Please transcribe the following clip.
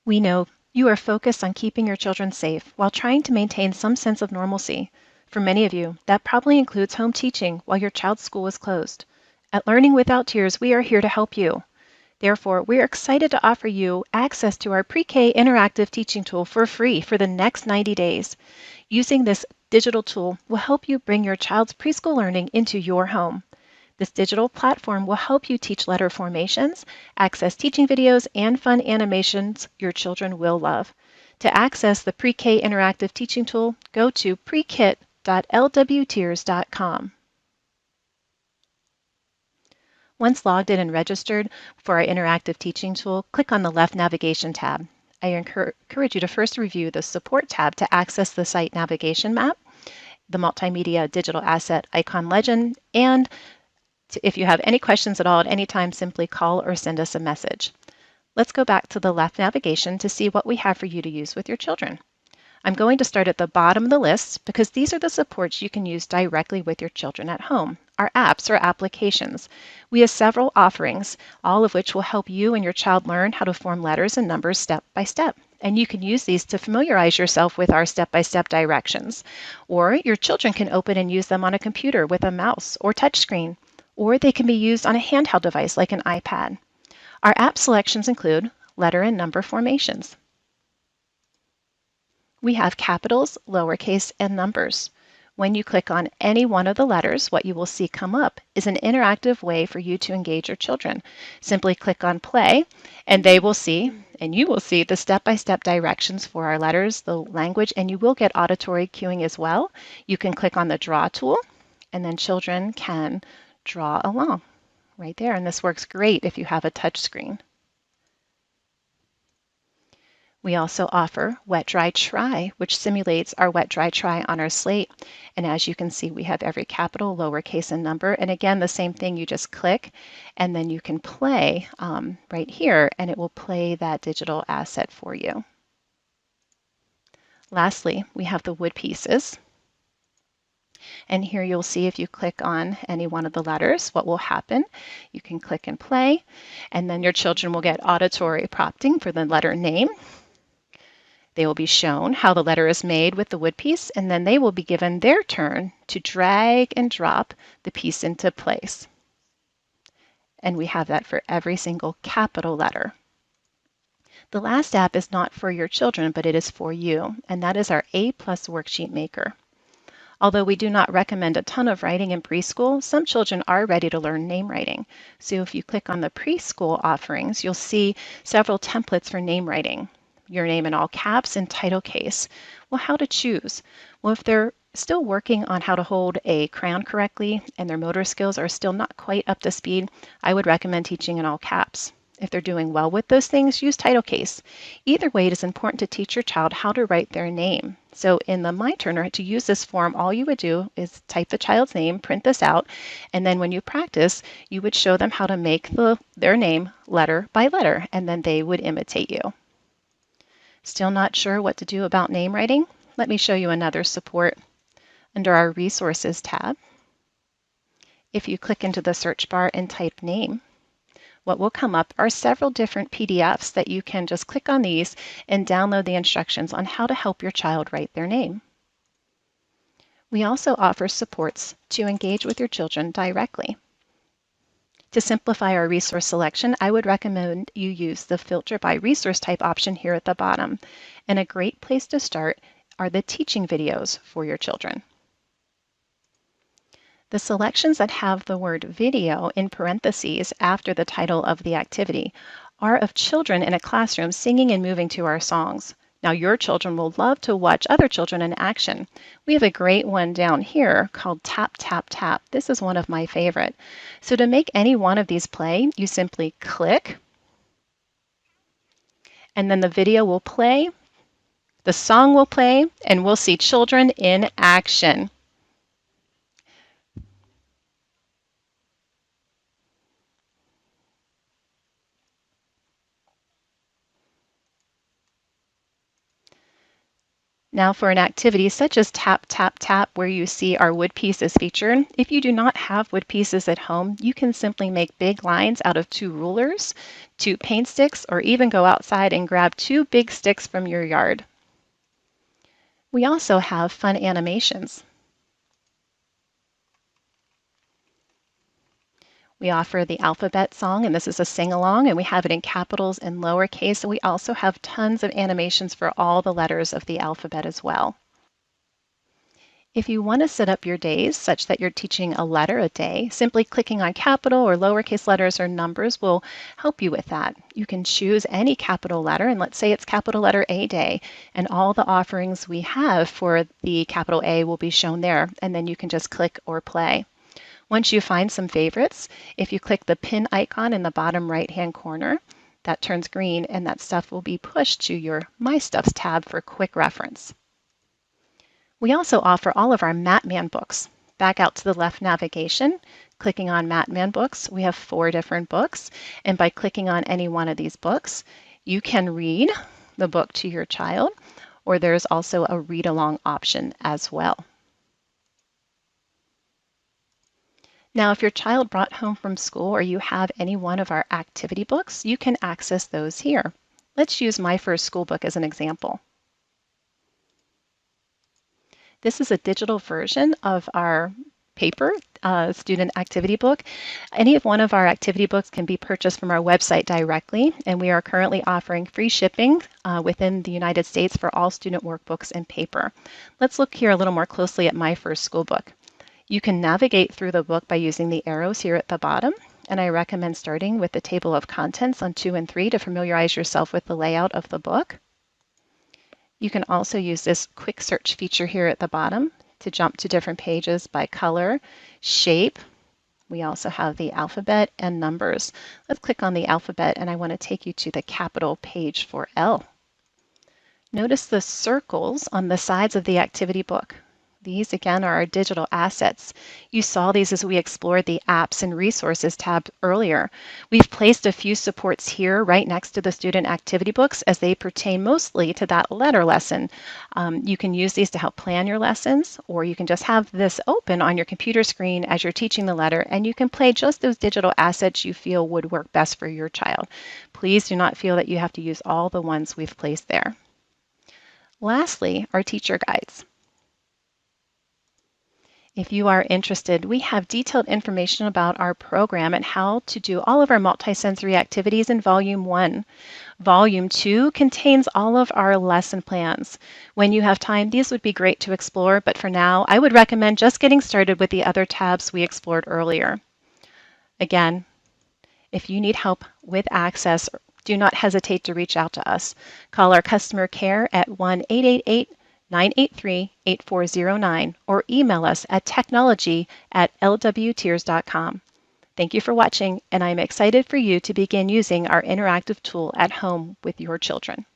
We know you are focused on keeping your children safe while trying to maintain some sense of normalcy. For many of you, that probably includes home teaching while your child's school is closed. At Learning Without Tears, we are here to help you. Therefore, we are excited to offer you access to our pre-K interactive teaching tool for free for the next 90 days. Using this digital tool will help you bring your child's preschool learning into your home. This digital platform will help you teach letter formations, access teaching videos, and fun animations your children will love. To access the pre-K interactive teaching tool, go to prekitt.lwtears.com. Once logged in and registered for our interactive teaching tool, click on the left navigation tab. I encourage you to first review the Support tab to access the site navigation map, the multimedia digital asset icon legend, and if you have any questions at all at any time, simply call or send us a message. Let's go back to the left navigation to see what we have for you to use with your children. I'm going to start at the bottom of the list because these are the supports you can use directly with your children at home, our apps or applications. We have several offerings, all of which will help you and your child learn how to form letters and numbers step by step. And you can use these to familiarize yourself with our step-by-step directions. Or your children can open and use them on a computer with a mouse or touchscreen. Or they can be used on a handheld device like an iPad. Our app selections include letter and number formations. We have capitals, lowercase, and numbers. When you click on any one of the letters, what you will see come up is an interactive way for you to engage your children. Simply click on play, and they will see, and you will see the step-by-step directions for our letters, the language, and you will get auditory cueing as well. You can click on the draw tool, and then children can draw along right there. And this works great if you have a touch screen. We also offer Wet Dry Try, which simulates our Wet Dry Try on our slate. And as you can see, we have every capital, lowercase, and number. And again, the same thing, you just click and then you can play right here and it will play that digital asset for you. Lastly, we have the wood pieces. And here you'll see if you click on any one of the letters, what will happen. You can click and play, and then your children will get auditory prompting for the letter name. They will be shown how the letter is made with the wood piece, and then they will be given their turn to drag and drop the piece into place. And we have that for every single capital letter. The last app is not for your children, but it is for you, and that is our A+ Worksheet Maker. Although we do not recommend a ton of writing in preschool, some children are ready to learn name writing. So if you click on the preschool offerings, you'll see several templates for name writing. Your name in all caps and title case. Well, how to choose? Well, if they're still working on how to hold a crayon correctly and their motor skills are still not quite up to speed, I would recommend teaching in all caps. If they're doing well with those things, use title case. Either way, it is important to teach your child how to write their name. So in the My Turner, to use this form, all you would do is type the child's name, print this out, and then when you practice, you would show them how to make their name letter by letter, and then they would imitate you. Still not sure what to do about name writing? Let me show you another support. Under our Resources tab, if you click into the search bar and type name, what will come up are several different PDFs that you can just click on these and download the instructions on how to help your child write their name. We also offer supports to engage with your children directly. To simplify our resource selection, I would recommend you use the Filter by Resource Type option here at the bottom. And a great place to start are the teaching videos for your children. The selections that have the word video in parentheses after the title of the activity are of children in a classroom singing and moving to our songs. Now your children will love to watch other children in action. We have a great one down here called Tap, Tap, Tap. This is one of my favorite. So to make any one of these play, you simply click, and then the video will play, the song will play, and we'll see children in action. Now for an activity such as tap, tap, tap, where you see our wood pieces featured, if you do not have wood pieces at home, you can simply make big lines out of 2 rulers, 2 paint sticks, or even go outside and grab 2 big sticks from your yard. We also have fun animations. We offer the alphabet song, and this is a sing-along, and we have it in capitals and lowercase. And we also have tons of animations for all the letters of the alphabet as well. If you want to set up your days such that you're teaching a letter a day, simply clicking on capital or lowercase letters or numbers will help you with that. You can choose any capital letter, and let's say it's capital letter A day, and all the offerings we have for the capital A will be shown there, and then you can just click or play. Once you find some favorites, if you click the pin icon in the bottom right-hand corner, that turns green, and that stuff will be pushed to your My Stuffs tab for quick reference. We also offer all of our Matman books. Back out to the left navigation, clicking on Matman books, we have 4 different books, and by clicking on any one of these books, you can read the book to your child, or there's also a read-along option as well. Now, if your child brought home from school or you have any one of our activity books, you can access those here. Let's use My First School Book as an example. This is a digital version of our paper student activity book. Any of one of our activity books can be purchased from our website directly, and we are currently offering free shipping within the United States for all student workbooks and paper. Let's look here a little more closely at My First School Book. You can navigate through the book by using the arrows here at the bottom, and I recommend starting with the table of contents on 2 and 3 to familiarize yourself with the layout of the book. You can also use this quick search feature here at the bottom to jump to different pages by color, shape. We also have the alphabet and numbers. Let's click on the alphabet, and I want to take you to the capital page for L. Notice the circles on the sides of the activity book. These, again, are our digital assets. You saw these as we explored the Apps and Resources tab earlier. We've placed a few supports here right next to the student activity books as they pertain mostly to that letter lesson. You can use these to help plan your lessons, or you can just have this open on your computer screen as you're teaching the letter, and you can play just those digital assets you feel would work best for your child. Please do not feel that you have to use all the ones we've placed there. Lastly, our teacher guides. If you are interested, we have detailed information about our program and how to do all of our multisensory activities in Volume 1. Volume 2 contains all of our lesson plans. When you have time, these would be great to explore, but for now, I would recommend just getting started with the other tabs we explored earlier. Again, if you need help with access, do not hesitate to reach out to us. Call our customer care at 1-888-983-8409 or email us at technology@lwtiers.com. Thank you for watching, and I'm excited for you to begin using our interactive tool at home with your children.